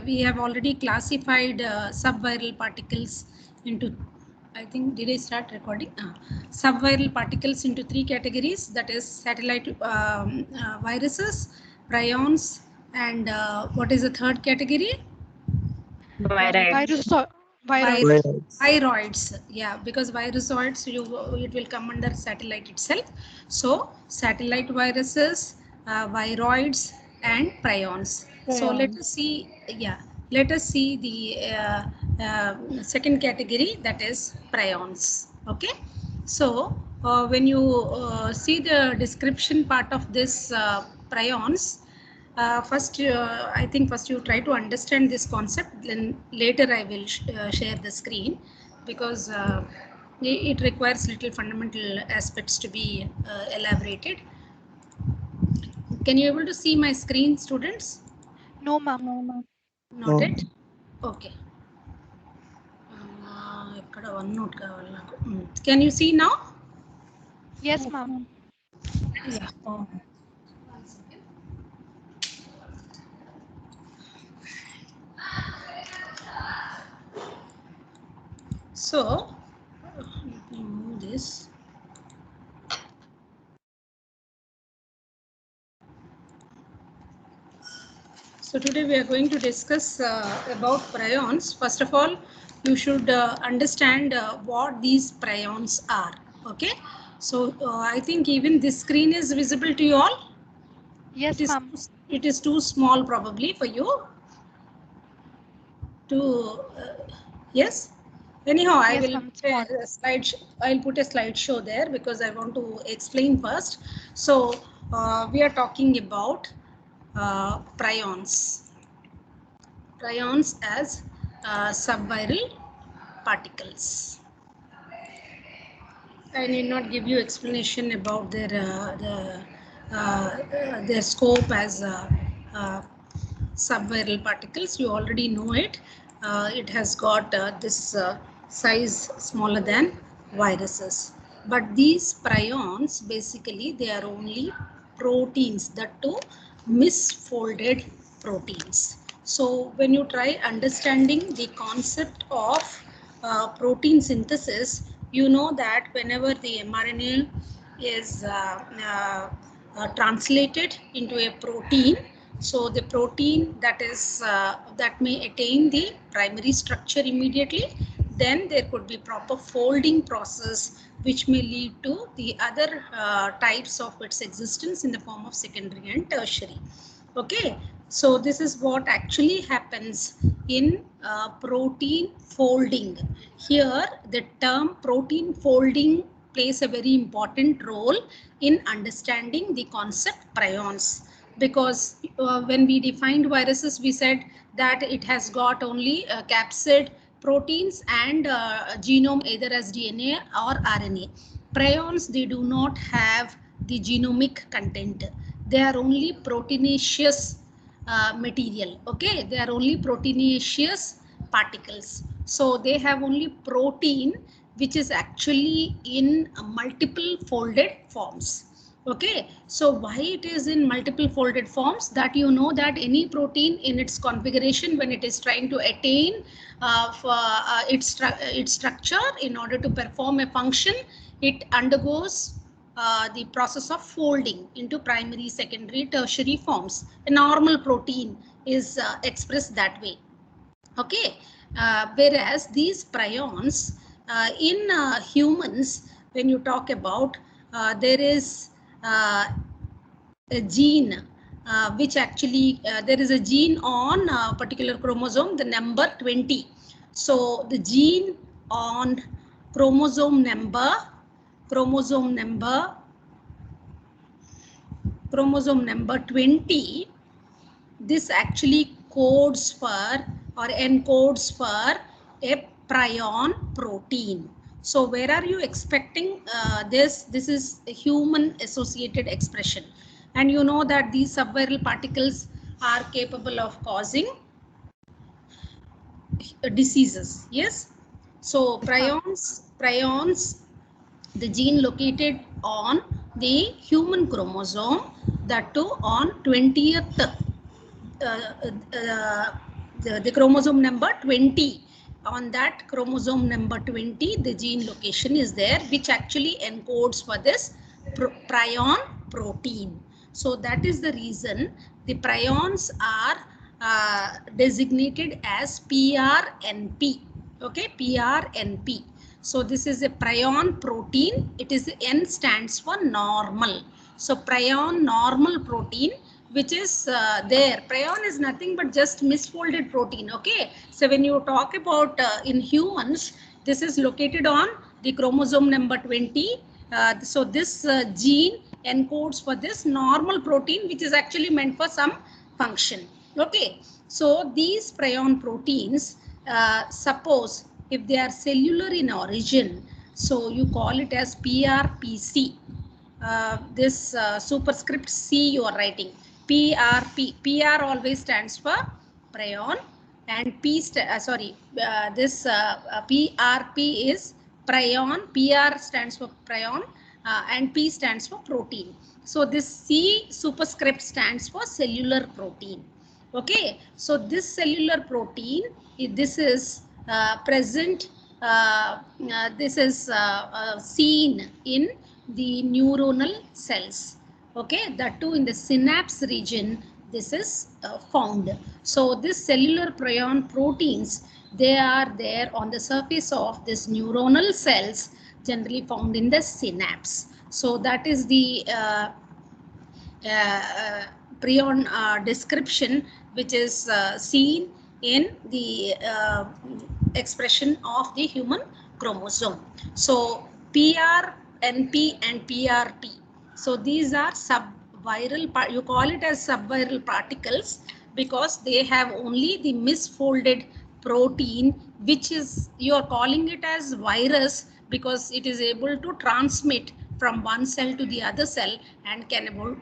we have already classified subviral particles into, I think, did I start recording? Subviral particles into 3 categories, that is satellite viruses, prions, and what is the third category? Viroids. Yeah, because virusoids, it will come under satellite itself. So satellite viruses, viroids, and prions. So let us see. Yeah, let us see the second category, that is prions. Okay. So when you see the description part of this prions, I think first you try to understand this concept, then later I will share the screen, because it requires little fundamental aspects to be elaborated. Can you able to see my screen, students? No, ma'am. Not it? Okay. Can you see now? Yes, ma'am. Yeah. So let me move this. So today we are going to discuss about prions. First of all, you should understand what these prions are. Okay. So I think even this screen is visible to you all. Yes, ma'am. It is too small probably for you to. Yes. Anyhow, I will put a slide. I'll put a slideshow there because I want to explain first. So we are talking about prions. Prions as subviral particles. I need not give you explanation about their scope as subviral particles. You already know it. It has got this size smaller than viruses. But these prions, basically, they are only proteins, that too misfolded proteins. So when you try understanding the concept of protein synthesis, you know that whenever the mRNA is translated into a protein, so the protein that may attain the primary structure immediately, then there could be proper folding process which may lead to the other types of its existence in the form of secondary and tertiary. Okay, so this is what actually happens in protein folding. Here the term protein folding plays a very important role in understanding the concept prions, because when we defined viruses, we said that it has got only capsid proteins and genome, either as DNA or RNA. Prions, they do not have the genomic content. They are only proteinaceous material. Okay, they are only proteinaceous particles. So they have only protein which is actually in multiple folded forms. Okay, so why it is in multiple folded forms, that you know that any protein in its configuration, when it is trying to attain its structure in order to perform a function, it undergoes the process of folding into primary, secondary, tertiary forms. A normal protein is expressed that way. Okay, whereas these prions in humans, when you talk about, there is a gene which actually there is a gene on a particular chromosome, the number 20. So the gene on chromosome number 20, this actually codes for or encodes for a prion protein. So where are you expecting this? This is a human associated expression. And you know that these subviral particles are capable of causing diseases. Yes. So prions, the gene located on the human chromosome, that too on 20th the chromosome number 20. On that chromosome number 20, the gene location is there, which actually encodes for this prion protein. So that is the reason the prions are designated as PRNP. Okay, PRNP. So this is a prion protein. It is N stands for normal. So prion normal protein, which is there. Prion is nothing but just misfolded protein. Okay. So when you talk about in humans, this is located on the chromosome number 20. So this gene encodes for this normal protein, which is actually meant for some function. Okay. So these prion proteins, suppose if they are cellular in origin, so you call it as PRPC. This superscript C you are writing. PRP. PR always stands for prion, and this PRP is prion. PR stands for prion, and P stands for protein. So this C superscript stands for cellular protein. Okay, so this cellular protein, this is present, this is seen in the neuronal cells. Okay, that too in the synapse region, this is found. So this cellular prion proteins, they are there on the surface of this neuronal cells, generally found in the synapse. So that is the prion description, which is seen in the expression of the human chromosome. So PR, NP and PRP. So these are subviral, you call it as subviral particles because they have only the misfolded protein, which is, you are calling it as virus because it is able to transmit from one cell to the other cell and can able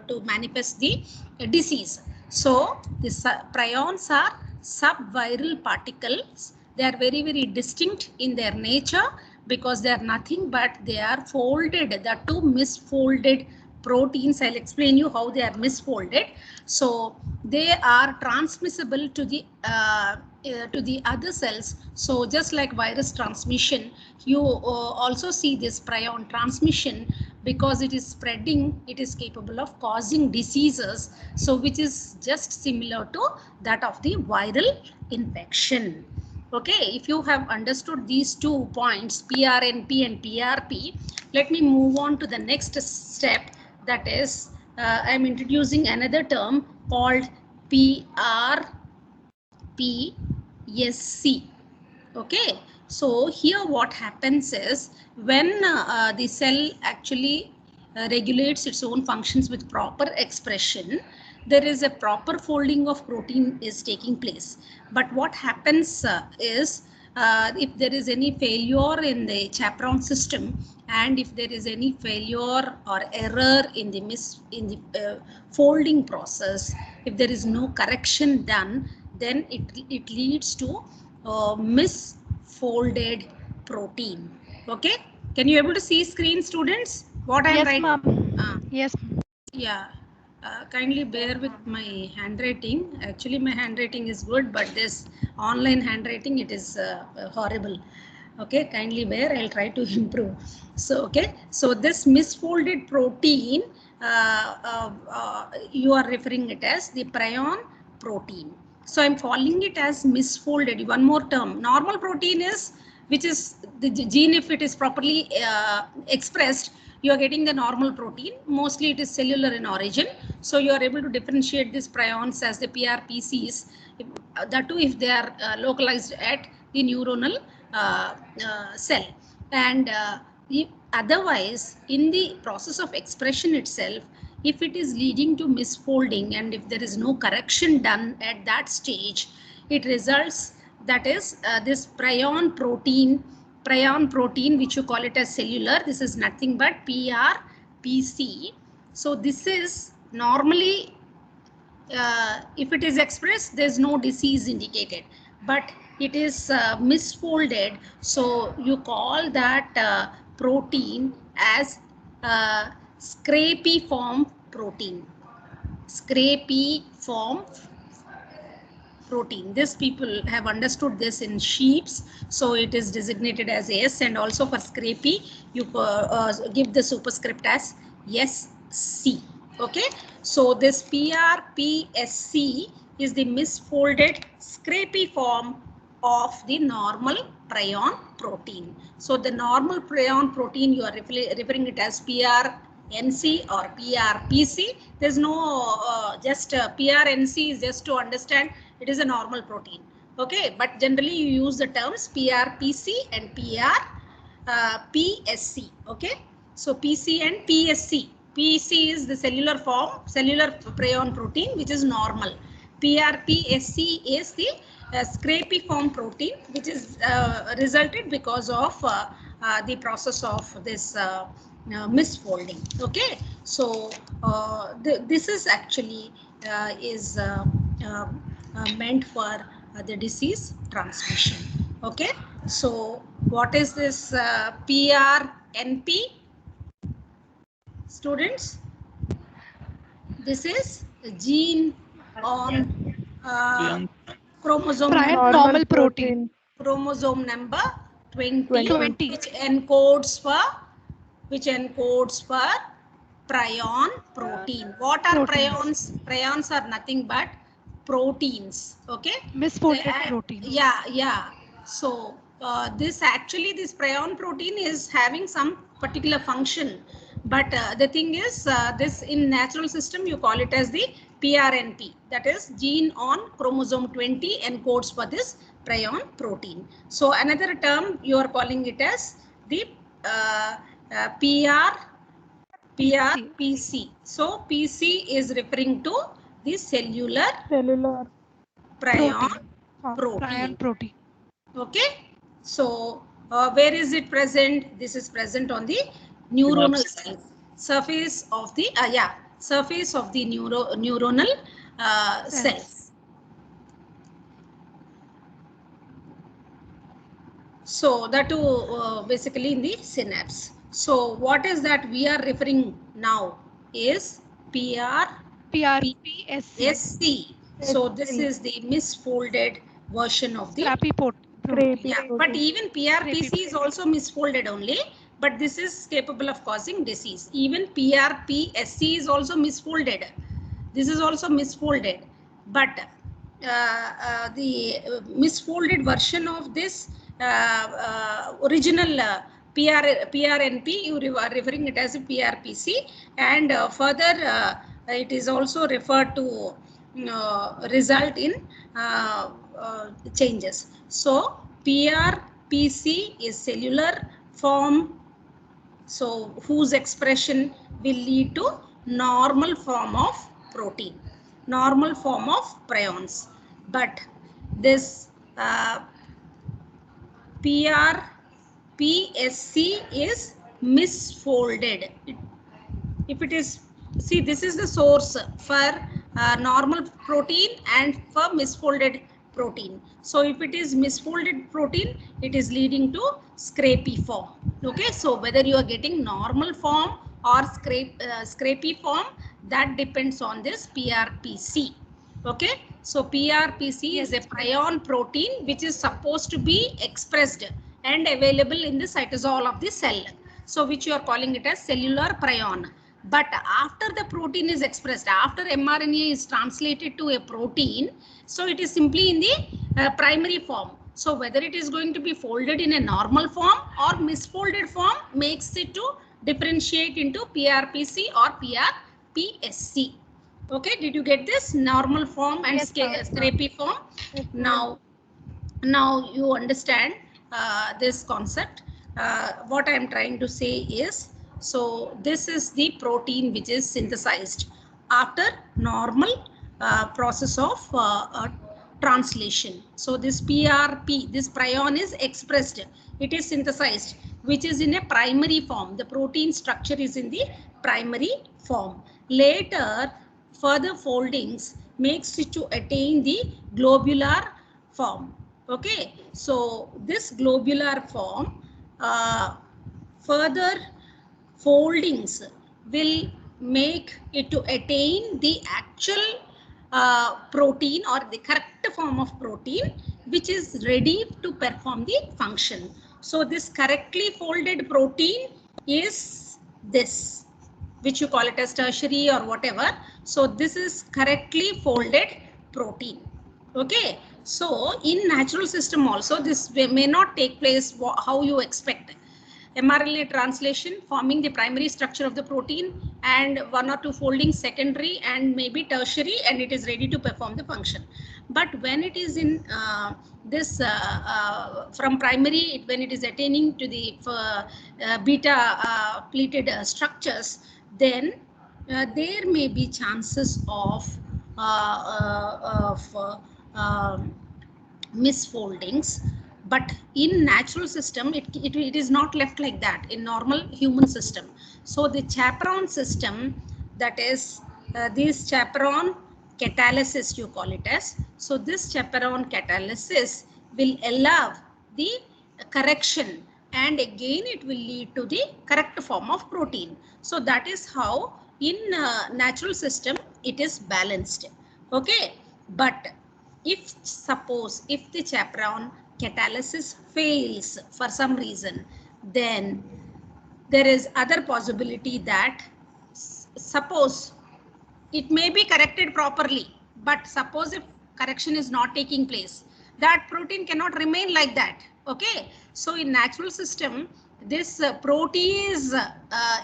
to manifest the disease. So the prions are subviral particles. They are very, very distinct in their nature because they are nothing but they are folded. They are two misfolded proteins. I'll explain you how they are misfolded. So they are transmissible to the other cells. So just like virus transmission, you also see this prion transmission because it is spreading, it is capable of causing diseases. So which is just similar to that of the viral infection. Okay, if you have understood these 2 points, PRNP and PRP, let me move on to the next step. That is, I am introducing another term called PRPSC. Okay, so here what happens is when the cell actually regulates its own functions with proper expression, there is a proper folding of protein is taking place. But what happens is if there is any failure in the chaperone system, and if there is any failure or error in the folding process, if there is no correction done, then it leads to misfolded protein. Okay, can you able to see screen, students, what I am writing? Yes. Yeah, kindly bear with my handwriting. Actually my handwriting is good, but this online handwriting, it is horrible. Okay, kindly bear, I'll try to improve. So okay, so this misfolded protein, you are referring it as the prion protein. So I'm calling it as misfolded. One more term, normal protein is, which is the gene, if it is properly expressed, you are getting the normal protein. Mostly it is cellular in origin. So you are able to differentiate these prions as the PRPCs, that too if they are localized at the neuronal cell. And otherwise, in the process of expression itself, if it is leading to misfolding and if there is no correction done at that stage, it results, that is this prion protein, which you call it as cellular, this is nothing but PRPC. So this is normally, if it is expressed, there is no disease indicated, but it is misfolded. So you call that protein as scrapiform protein. Scrapiform protein. This people have understood this in sheeps, so it is designated as S, and also for Scrapie, you give the superscript as SC. Okay, so this PRPSC is the misfolded Scrapie form of the normal prion protein. So the normal prion protein, you are referring it as PRNC or PRPC. There's no just PRNC is just to understand it is a normal protein. Okay, but generally you use the terms PRPC and PSC. Okay, so PC and PSC. PC is the cellular form, cellular prion protein, which is normal. PRPSC is the Scrapie form protein, which is resulted because of the process of this misfolding. Okay, so this is actually is meant for the disease transmission. Okay, so what is this PRNP? Students, this is a gene on chromosome normal protein. Chromosome number 20, 20. which encodes for prion protein. What are prions? Prions are nothing but proteins. Okay, misfolded protein. Yeah. So this prion protein is having some particular function, but the thing is this in natural system you call it as the PRNP, that is gene on chromosome 20 encodes for this prion protein. So another term you are calling it as the PRPC. So PC is referring to the cellular prion protein. Okay, so where is it present? This is present on the neuronal cells, surface of the neuronal cells. So that too basically in the synapse. So what is that we are referring now is PRPSC. So this is the misfolded version of the protein. Yeah, but even PRPC is also misfolded only, but this is capable of causing disease. Even PRPSC is also misfolded. This is also misfolded, but the misfolded version of this original PRNP, you are referring it as a PRPC, and further it is also referred to result in changes. So PRPC is cellular form, so whose expression will lead to normal form of protein, normal form of prions. But this PRPSC is misfolded. If it is, see, this is the source for normal protein and for misfolded protein. So if it is misfolded protein, it is leading to Scrapie form. Okay, so whether you are getting normal form or Scrapie form, that depends on this PRPC. Okay, so PRPC is a prion protein which is supposed to be expressed and available in the cytosol of the cell. So which you are calling it as cellular prion. But after the protein is expressed, after mRNA is translated to a protein, so it is simply in the primary form. So whether it is going to be folded in a normal form or misfolded form makes it to differentiate into PRPC or PRPSC. Okay, did you get this? Normal form and Scrapie form. Now you understand this concept. What I am trying to say is, so this is the protein which is synthesized after normal process of translation. So this PRP, this prion is expressed, it is synthesized, which is in a primary form. The protein structure is in the primary form. Later, further foldings makes it to attain the globular form. Okay, so this globular form, further foldings will make it to attain the actual protein or the correct form of protein which is ready to perform the function. So this correctly folded protein is this, which you call it as tertiary or whatever. So this is correctly folded protein. Okay, so in natural system also this may not take place how you expect. mRNA translation forming the primary structure of the protein and one or two foldings secondary and maybe tertiary, and it is ready to perform the function. But when it is in from primary, when it is attaining to the beta pleated structures, then there may be chances of misfoldings. But in natural system, it is not left like that in normal human system. So the chaperone system, that is this chaperone catalysis you call it as. So this chaperone catalysis will allow the correction, and again it will lead to the correct form of protein. So that is how in natural system it is balanced. Okay, but if suppose if the chaperone catalysis fails for some reason, then there is other possibility that suppose it may be corrected properly, but suppose if correction is not taking place, that protein cannot remain like that. Okay, so in natural system, this protease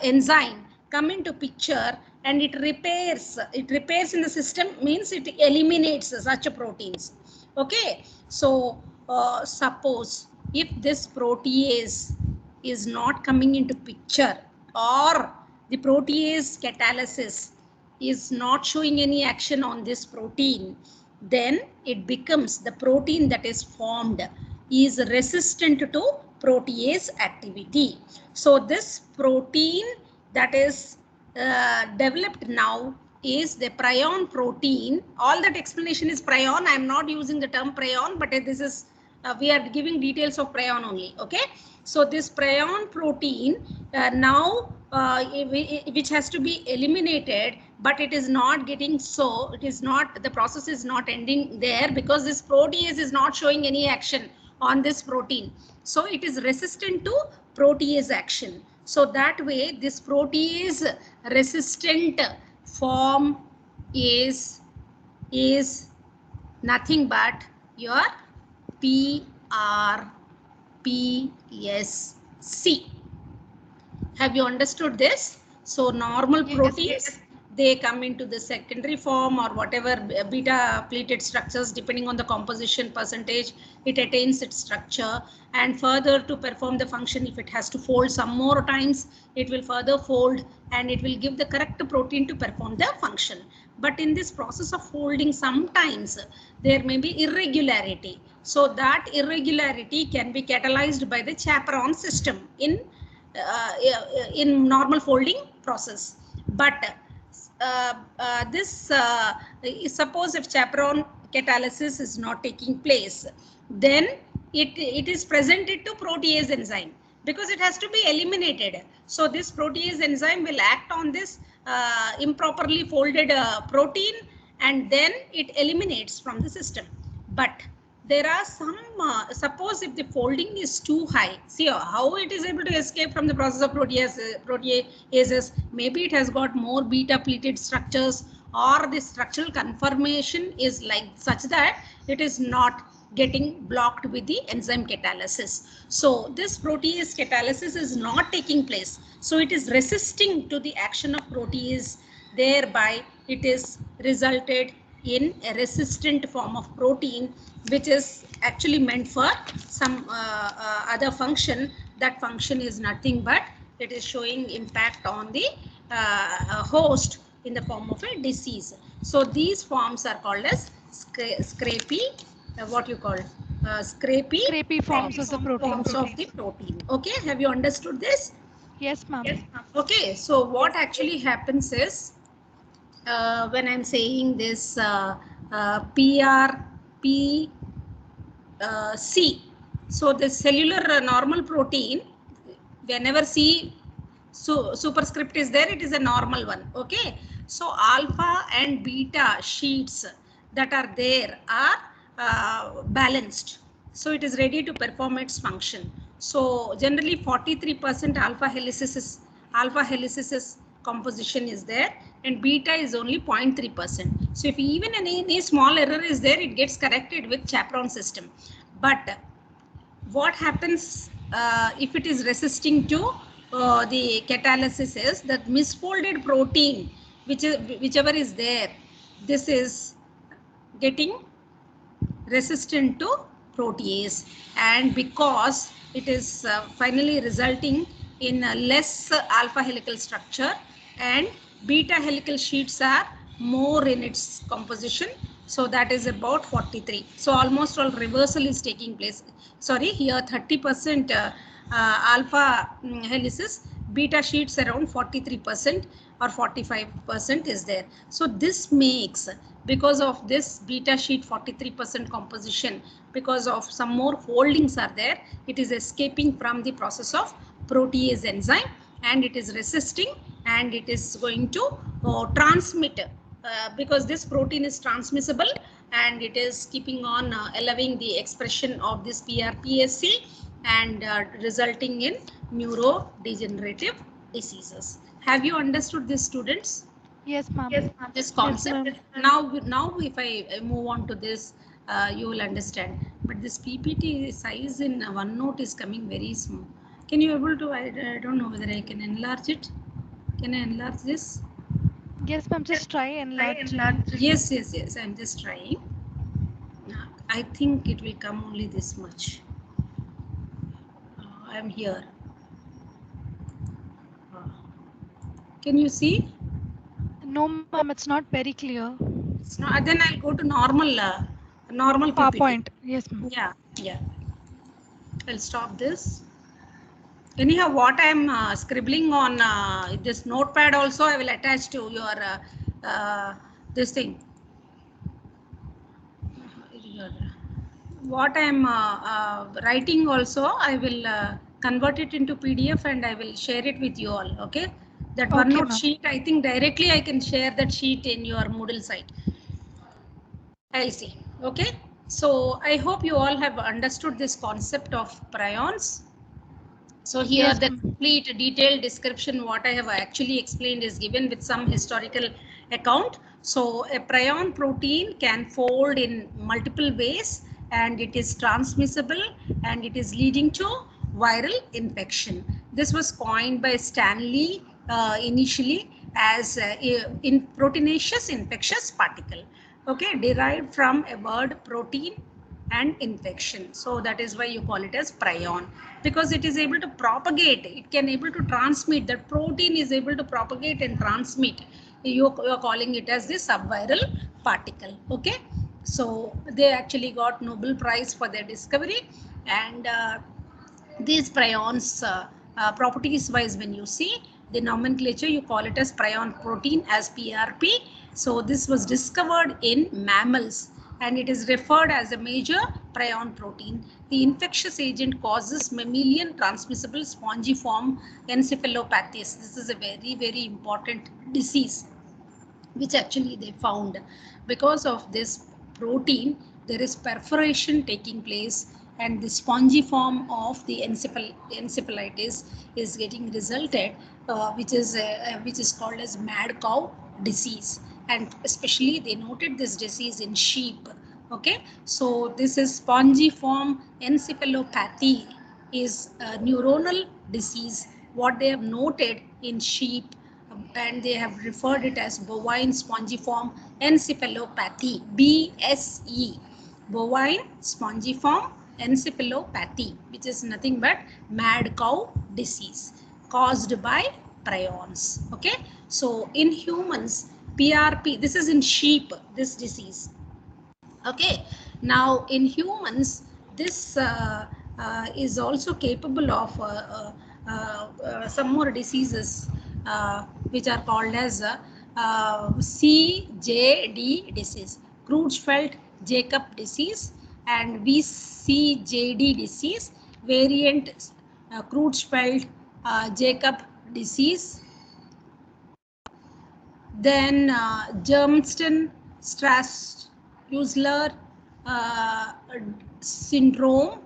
enzyme come into picture and it repairs in the system, means it eliminates such proteins. Okay, so suppose if this protease is not coming into picture, or the protease catalysis is not showing any action on this protein, then it becomes the protein that is formed is resistant to protease activity. So this protein that is developed now is the prion protein. All that explanation is prion. I am not using the term prion, but this is we are giving details of prion only. Okay, so this prion protein now which has to be eliminated, but it is not getting, so it is not, the process is not ending there because this protease is not showing any action on this protein. So it is resistant to protease action. So that way this protease resistant form is nothing but your PRPSC. Have you understood this? So normal proteins, they come into the secondary form or whatever beta pleated structures, depending on the composition percentage, it attains its structure, and further to perform the function, if it has to fold some more times, it will further fold and it will give the correct protein to perform the function. But in this process of folding, sometimes there may be irregularity. So that irregularity can be catalyzed by the chaperone system in normal folding process. But suppose if chaperone catalysis is not taking place, then it is presented to protease enzyme because it has to be eliminated. So this protease enzyme will act on this improperly folded protein, and then it eliminates from the system. But there are some, suppose if the folding is too high, see how it is able to escape from the process of proteases. Maybe it has got more beta pleated structures, or the structural conformation is like such that it is not getting blocked with the enzyme catalysis. So this protease catalysis is not taking place. So it is resisting to the action of protease, thereby it is resulted in a resistant form of protein, which is actually meant for some other function. That function is nothing but it is showing impact on the host in the form of a disease. So these forms are called as scrapie, what you call scrapie forms of the protein. Okay, have you understood this? Yes, ma'am. Okay, so what actually happens is when I'm saying this PRPC, so the cellular normal protein, whenever C superscript is there, it is a normal one. Okay, So alpha and beta sheets that are there are balanced. So it is ready to perform its function. So generally 43% alpha helices composition is there, and beta is only 0.3%. So if even any small error is there, it gets corrected with chaperone system. But what happens if it is resisting to the catalysis is that misfolded protein, whichever is there, this is getting resistant to protease, and because it is finally resulting in a less alpha helical structure, and beta helical sheets are more in its composition. So that is about 43. So almost all reversal is taking place. Sorry, here 30% alpha helices, beta sheets around 43% or 45% is there. So this makes, because of this beta sheet 43% composition, because of some more foldings are there, it is escaping from the process of protease enzyme, and it is resisting, and it is going to transmit, because this protein is transmissible, and it is keeping on allowing the expression of this PRPSC, and resulting in neurodegenerative diseases. Have you understood this, students? Yes, ma'am. Yes, this Yes, concept. ma'am. Now if I move on to this, you will understand. But this PPT size in OneNote is coming very small. Can you able to? I don't know whether I can enlarge it. Can I enlarge this? Yes, ma'am. Just try enlarging. Yes. I'm just trying. I think it will come only this much. I'm here. Uh, can you see? No, ma'am. It's not very clear. It's not, then I'll go to normal PPT. PowerPoint. Yes, ma'am. Yeah. I'll stop this. Anyhow, what I'm scribbling on this notepad also, I will attach to your this thing. What I'm writing also, I will convert it into PDF, and I will share it with you all. Okay, that Okay, OneNote ma'am. sheet, I think directly I can share that sheet in your Moodle site. I'll see. Okay, so I hope you all have understood this concept of prions. So here Yes, the ma'am. complete detailed description what I have actually explained is given with some historical account. So a prion protein can fold in multiple ways, and it is transmissible, and it is leading to viral infection. This was coined by Stanley initially as in proteinaceous infectious particle. Okay, derived from a word protein and infection. So that is why you call it as prion, because it is able to propagate, it can able to transmit, that protein is able to propagate and transmit. You're calling it as the subviral particle. Okay, so they actually got Nobel Prize for their discovery, and these prions properties wise, when you see the nomenclature, you call it as prion protein as PRP. So this was discovered in mammals, and it is referred as a major prion protein. The infectious agent causes mammalian transmissible spongiform encephalopathies. This is a very important disease which actually they found. Because of this protein, there is perforation taking place, and the spongiform of the encephalitis is getting resulted, which is called as mad cow disease. And especially they noted this disease in sheep. Okay, so this is spongiform encephalopathy is a neuronal disease what they have noted in sheep, and they have referred it as bovine spongiform encephalopathy, BSE, bovine spongiform encephalopathy, which is nothing but mad cow disease caused by prions. Okay, so in humans, PRP, this is in sheep, this disease. Okay, now in humans, this is also capable of some more diseases which are called as CJD disease, Creutzfeldt-Jakob disease, and VCJD disease, variant Creutzfeldt-Jakob disease, then Germston Strauss-Usler syndrome,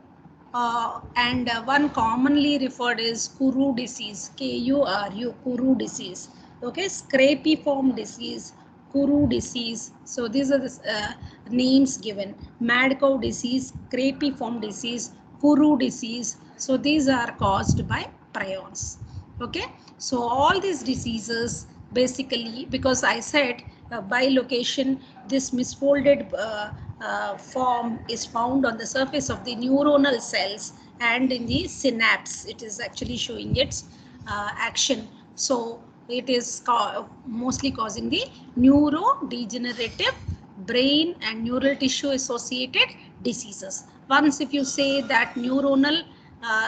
and one commonly referred is Kuru disease, Kuru, Kuru disease. Okay, scrapiform disease, Kuru disease. So these are the names given: mad cow disease, scrapiform disease, Kuru disease. So these are caused by prions. Okay, so all these diseases basically, because I said by location, this misfolded form is found on the surface of the neuronal cells and in the synapse. It is actually showing its action. So it is mostly causing the neurodegenerative brain and neural tissue associated diseases. Once if you say that neuronal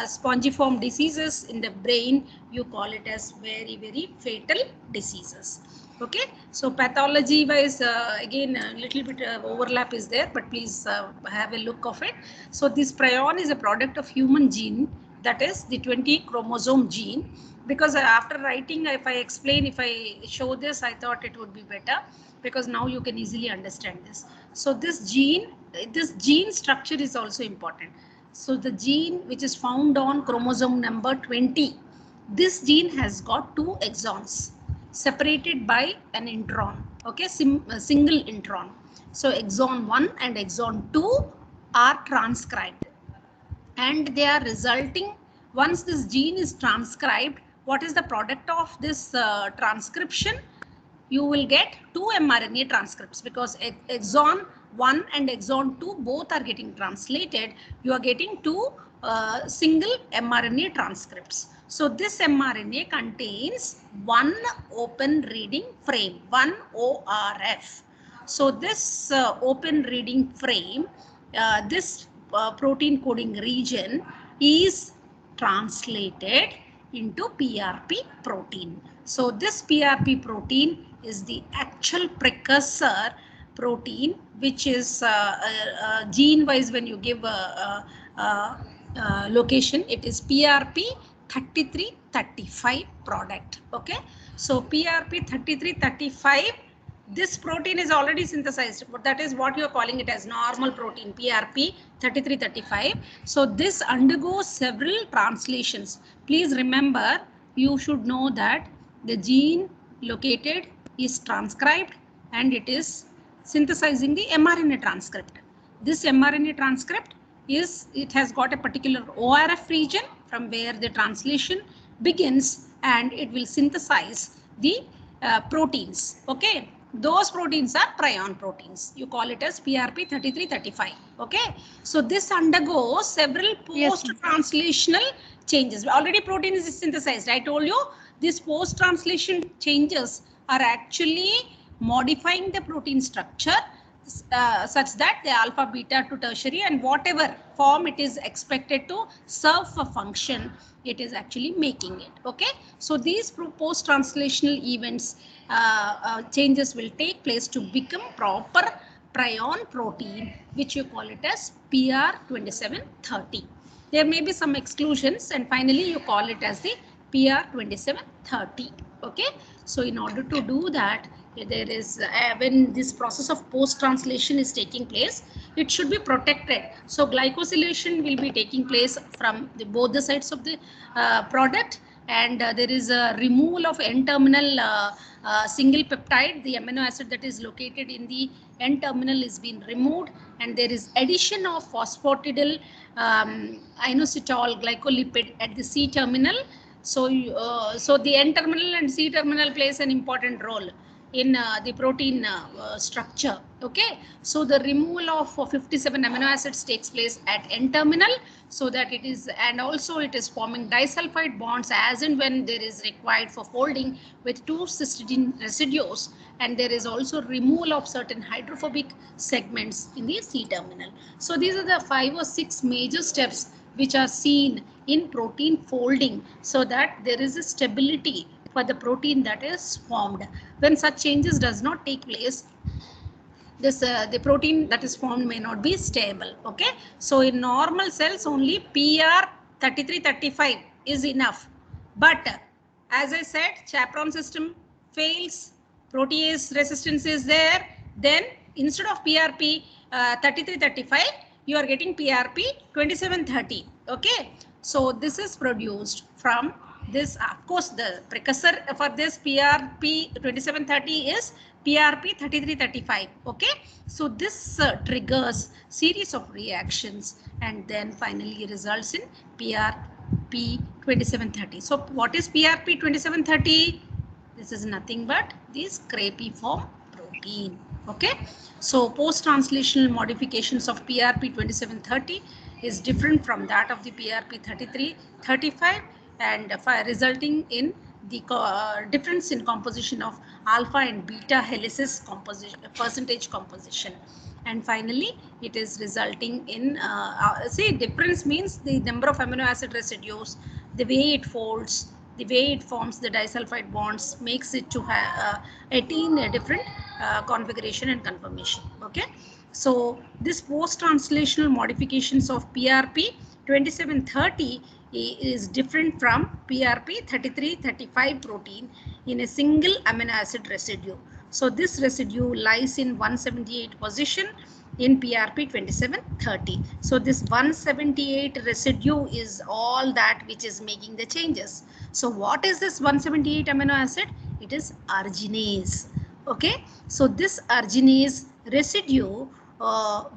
spongiform diseases in the brain, you call it as very, very fatal diseases. Okay, so pathology wise, again a little bit overlap is there, but please have a look of it. So this prion is a product of human gene, that is the 20 chromosome gene. Because after writing, if I explain, if I show this, I thought it would be better, because now you can easily understand this. So this gene structure is also important. So the gene which is found on chromosome number 20, this gene has got 2 exons separated by an intron. Okay, single intron. So exon 1 and exon 2 are transcribed, and they are resulting, once this gene is transcribed, what is the product of this transcription? You will get 2 mRNA transcripts, because exon 1 and exon 2 both are getting translated. You are getting 2 single mRNA transcripts. So this mRNA contains one open reading frame, one ORF. So this open reading frame, this protein coding region is translated into PRP protein. So this PRP protein is the actual precursor protein, which is gene wise, when you give location, it is PRP 3335 product. Okay, so PRP 3335, this protein is already synthesized, but that is what you are calling it as normal protein, PRP 3335. So this undergoes several translations. Please remember, you should know that the gene located is transcribed and it is synthesizing the mRNA transcript. This mRNA transcript it has got a particular ORF region from where the translation begins, and it will synthesize the proteins. Okay, those proteins are prion proteins. You call it as PRP 3335. Okay, so this undergoes several post-translational changes. Already protein is synthesized. I told you these post-translation changes are actually modifying the protein structure such that the alpha, beta to tertiary and whatever form it is expected to serve a function, it is actually making it. Okay, so these post-translational events, changes will take place to become proper prion protein, which you call it as PR2730. There may be some exclusions, and finally you call it as the PR2730. Okay, so in order to do that, there is when this process of post translation is taking place, it should be protected. So glycosylation will be taking place from both the sides of the product, and there is a removal of N-terminal single peptide. The amino acid that is located in the N-terminal is being removed, and there is addition of phosphatidyl inositol glycolipid at the C-terminal. So the N-terminal and C-terminal plays an important role in the protein structure. Okay, so the removal of 57 amino acids takes place at N-terminal, so that it is, and also it is forming disulfide bonds as and when there is required for folding with 2 cysteine residues, and there is also removal of certain hydrophobic segments in the C-terminal. So these are the 5 or 6 major steps which are seen in protein folding, so that there is a stability for the protein that is formed. When such changes does not take place, this the protein that is formed may not be stable. Okay, so in normal cells only PR3335 is enough, but as I said, chaperone system fails, protease resistance is there, then instead of PRP 3335, you are getting PRP 2730. Okay, so this is produced from this. Of course, the precursor for this PRP 2730 is PRP 3335. Okay, so this triggers series of reactions and then finally results in PRP 2730. So what is PRP 2730? This is nothing but this crapiform protein. Okay, so post-translational modifications of PRP 2730 is different from that of the PRP 3335 and resulting in the difference in composition of alpha and beta helices composition, percentage composition. And finally, it is resulting in, see, difference means the number of amino acid residues, the way it folds, the way it forms the disulfide bonds makes it to attain a different configuration and conformation. Okay, so this post-translational modifications of PRP 2730 is different from PRP 3335 protein in a single amino acid residue. So this residue lies in 178 position in PRP 2730. So this 178 residue is all that which is making the changes. So what is this 178 amino acid? It is arginase. Okay, so this arginase residue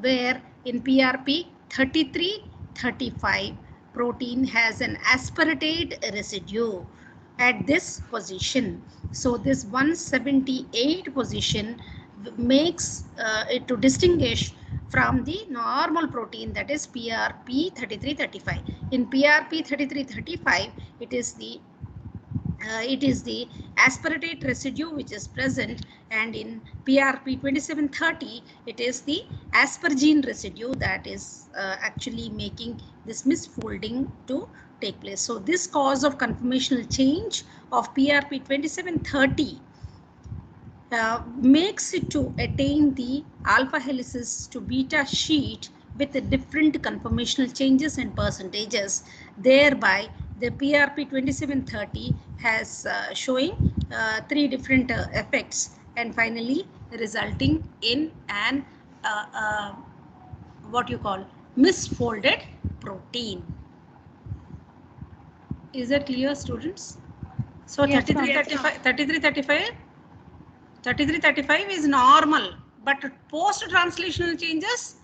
where in PRP 3335 protein has an aspartate residue at this position. So this 178 position makes it to distinguish from the normal protein, that is PRP 3335. In PRP 3335, it is the aspartate residue which is present, and in PRP 2730 it is the aspargine residue that is actually making this misfolding to take place. So this cause of conformational change of PRP 2730 makes it to attain the alpha helices to beta sheet with the different conformational changes and percentages. Thereby, the PRP 2730 has showing three different effects, and finally resulting in an what you call misfolded protein. Is that clear, students? So yes, 3335 is normal, but post-translational changes,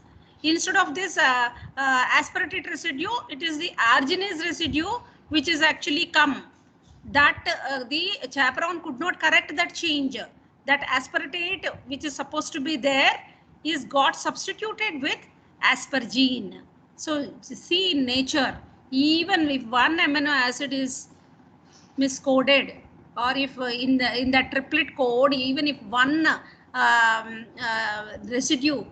instead of this aspartate residue, it is the arginase residue which is actually come. That the chaperone could not correct that change. That aspartate which is supposed to be there is got substituted with aspargine. So see, in nature, even if one amino acid is miscoded, or if in the triplet code, even if one residue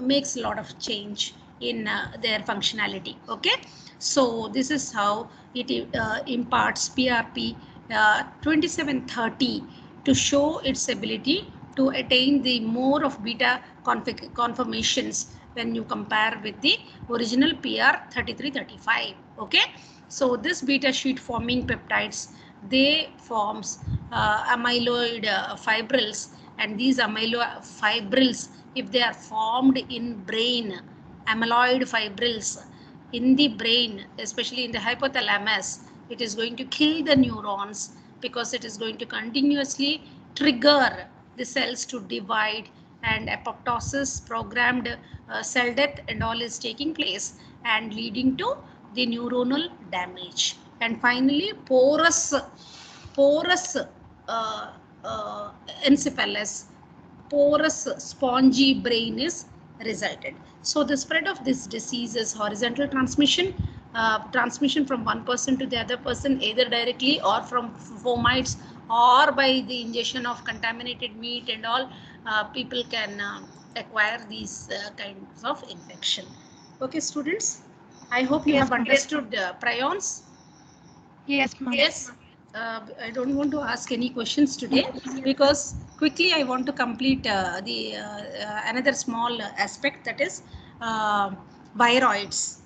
makes a lot of change in their functionality. Okay, so this is how it imparts PRP 2730 to show its ability to attain the more of beta conformations when you compare with the original PR 3335. Okay, so this beta sheet forming peptides, they forms amyloid fibrils, and these amyloid fibrils, if they are formed in brain, amyloid fibrils in the brain, especially in the hypothalamus, it is going to kill the neurons because it is going to continuously trigger the cells to divide, and apoptosis, programmed cell death and all is taking place and leading to the neuronal damage. And finally, porous encephالus, porous spongy brain is resulted. So the spread of this disease is horizontal transmission, transmission from one person to the other person, either directly or from fomites or by the ingestion of contaminated meat and all. People can acquire these kinds of infection. Okay, students, I hope you have understood prions. Yes, ma'am. Yes. I don't want to ask any questions today because quickly I want to complete the another small aspect, that is viroids.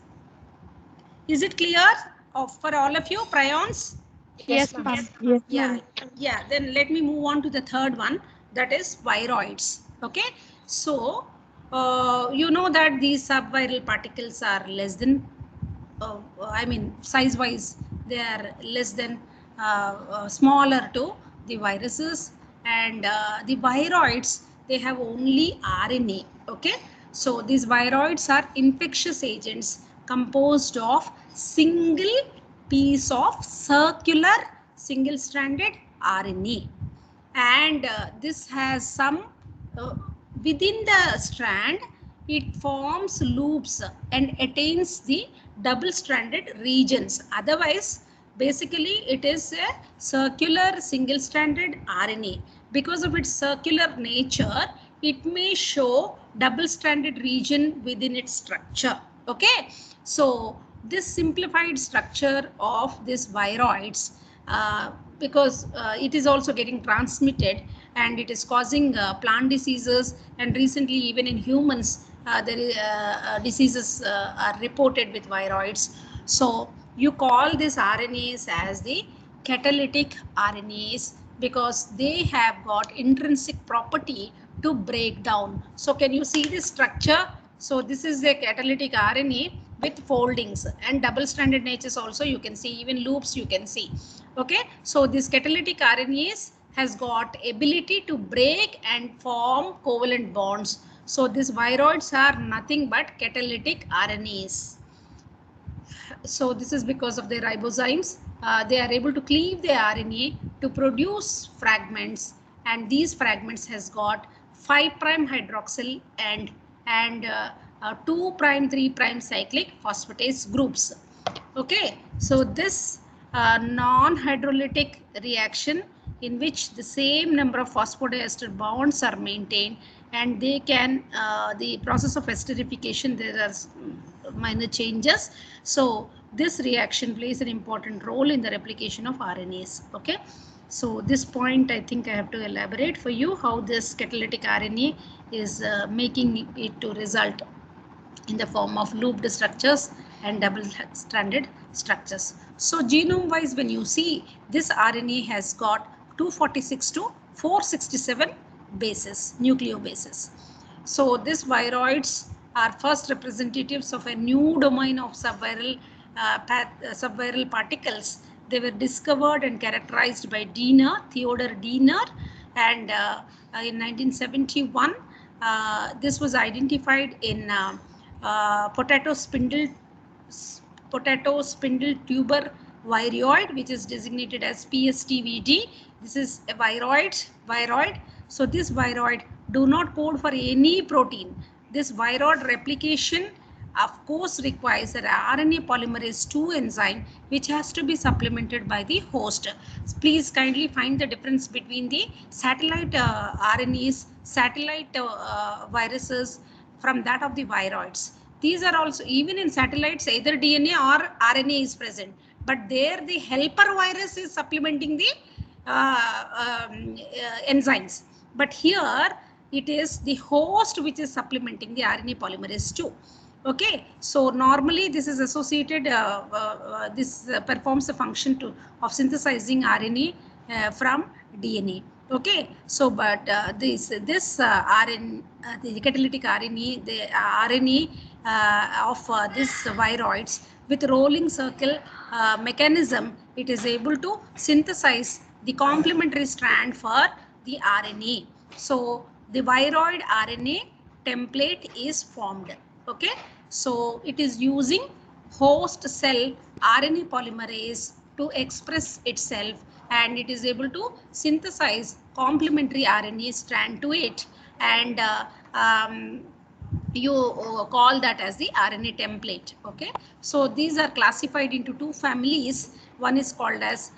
Is it clear for all of you, prions? Yes, ma'am. Yes, Yeah, ma'am. yeah. Then let me move on to the third one, that is viroids. Okay, so you know that these subviral particles are less than, I mean, size-wise, they are less than smaller to the viruses, and the viroids, they have only RNA. Okay, so these viroids are infectious agents composed of single piece of circular single-stranded RNA, and this has some uh, within the strand, it forms loops and attains the double-stranded regions. Otherwise, basically it is a circular single-stranded RNA. Because of its circular nature, it may show double-stranded region within its structure. Okay, so this simplified structure of these viroids, because it is also getting transmitted, and it is causing plant diseases, and recently even in humans there is diseases are reported with viroids. So you call these RNAs as the catalytic RNAs because they have got intrinsic property to break down. So can you see this structure? So this is the catalytic RNA with foldings and double-stranded natures also you can see, even loops you can see. Okay, so this catalytic RNAs has got ability to break and form covalent bonds. So these viroids are nothing but catalytic RNAs. So this is because of their ribozymes. They are able to cleave the RNA to produce fragments, and these fragments has got 5' hydroxyl and 2' 3' cyclic phosphatase groups. Okay, so this non-hydrolytic reaction in which the same number of phosphodiester bonds are maintained, and they can the process of esterification, there are minor changes. So this reaction plays an important role in the replication of RNAs. Okay, so this point I think I have to elaborate for you how this catalytic RNA is making it to result in the form of looped structures and double-stranded structures. So genome-wise, when you see, this RNA has got 246 to 467 bases, nucleobases. So these viroids are first representatives of a new domain of subviral particles. They were discovered and characterized by Theodor Diener, and in 1971, this was identified in potato spindle tuber viroid, which is designated as PSTVD. This is a viroid. So this viroid do not code for any protein. This viroid replication of course requires an RNA polymerase 2 enzyme, which has to be supplemented by the host. Please kindly find the difference between the satellite RNAs, satellite viruses from that of the viroids. These are also, even in satellites, either DNA or RNA is present, but there the helper virus is supplementing the enzymes. But here it is the host which is supplementing the RNA polymerase 2. Okay, so normally this is associated, this performs the function of synthesizing RNA from DNA. Okay, so but this RNA, the catalytic RNA, the RNA of this viroids with rolling circle mechanism, it is able to synthesize the complementary strand for the RNA. So the viroid RNA template is formed. Okay, so it is using host cell RNA polymerase to express itself, and it is able to synthesize complementary RNA strand to it, and you call that as the RNA template. Okay, so these are classified into two families. One is called as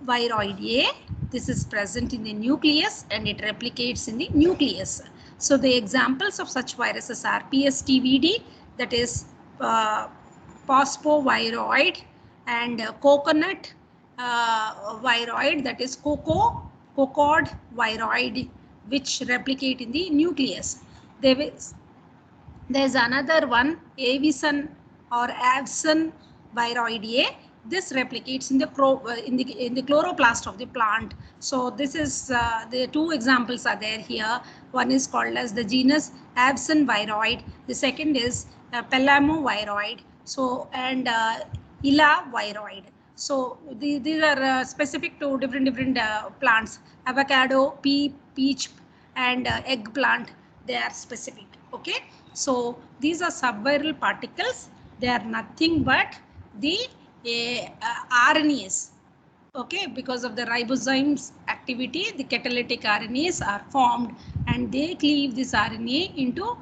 viroidae. This is present in the nucleus and it replicates in the nucleus. So the examples of such viruses are PSTVD, that is phosphoviroid, and coconut viroid, that is cocod viroid, which replicate in the nucleus. There's another one, Avison or Avson viroidae. this replicates in the chloroplast of the plant. So this is the two examples are there here. One is called as the genus Avson viroid. The second is Pelamoviroid. So and Ila viroid. So these are specific to different plants. Avocado, pea, peach, and eggplant. They are specific. Okay. So these are subviral particles. They are nothing but the RNAs. Okay, because of the ribosomes activity, the catalytic RNAs are formed and they cleave this RNA into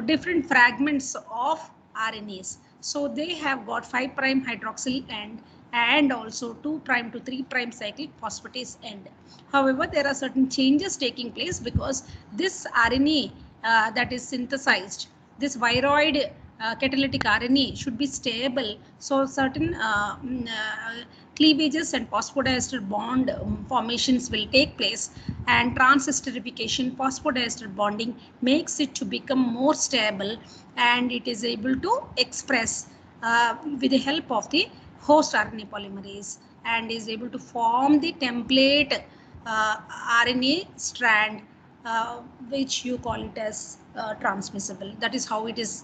different fragments of RNAs. So they have got 5' hydroxyl end and also 2' to 3' cyclic phosphatase end. However, there are certain changes taking place because this RNA that is synthesized, this viroid catalytic RNA should be stable. So certain cleavages and phosphodiester bond formations will take place, and transesterification, phosphodiester bonding makes it to become more stable, and it is able to express with the help of the host RNA polymerase and is able to form the template RNA strand, which you call it as transmissible. That is how it is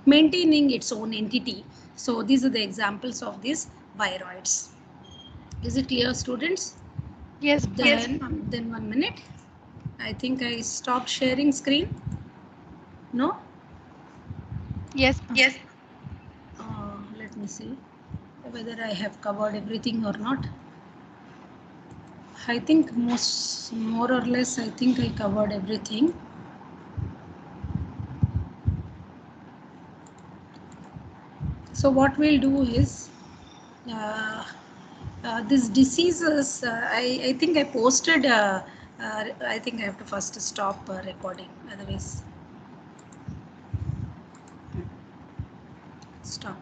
maintaining its own entity. So these are the examples of these viroids. Is it clear, students? Yes. Then 1 minute. I think I stopped sharing screen. No? Yes. Yes. Let me see whether I have covered everything or not. I think more or less, I think I covered everything. So what we'll do is, these diseases, I think I posted, I think I have to first stop recording, otherwise, stop.